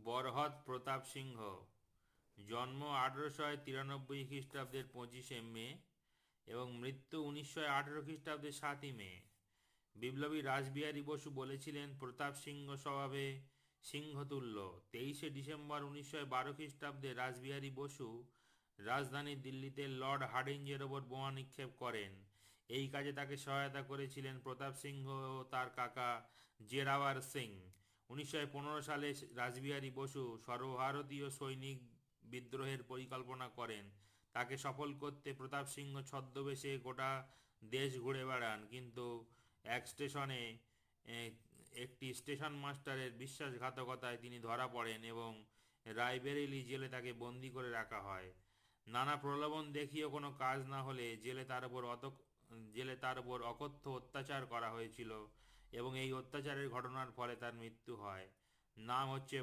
বরহৎ প্রতাপ সিংহ, জন্ম 1893 খ্রিস্টাব্দের 25শে মে এবং মৃত্যু 1918 খ্রিস্টাব্দের 7ই মে। বিপ্লবী রাসবিহারী বসু বলেছিলেন, প্রতাপ সিংহ স্বভাবে সিংহতুল্য। 23শে ডিসেম্বর 1912 খ্রিস্টাব্দে রাসবিহারী বসু রাজধানী দিল্লিতে লর্ড হার্ডিঞ্জের ওপর বোমা নিক্ষেপ করেন। এই কাজে তাকে সহায়তা করেছিলেন প্রতাপ সিংহ ও তার কাকা জোরাওয়ার সিং। 1915 সালে রাসবিহারী বসু সর্বভারতীয় সৈনিক বিদ্রোহের পরিকল্পনা করেন। তাকে সফল করতে প্রতাপ সিংহ ছদ্মবেশে গোটা দেশ ঘুরে বেড়ান, কিন্তু একটি স্টেশন মাস্টারের বিশ্বাসঘাতকতায় তিনি ধরা পড়েন এবং রায়বেরেলি জেলে তাকে বন্দি করে রাখা হয়। নানা প্রলোভন দেখিয়েও কোনো কাজ না হলে জেলে তার উপর অকথ্য অত্যাচার করা হয়েছিল এবং এই অত্যাচারের ঘটনার ফলে তার মৃত্যু হয়। নাম হচ্ছে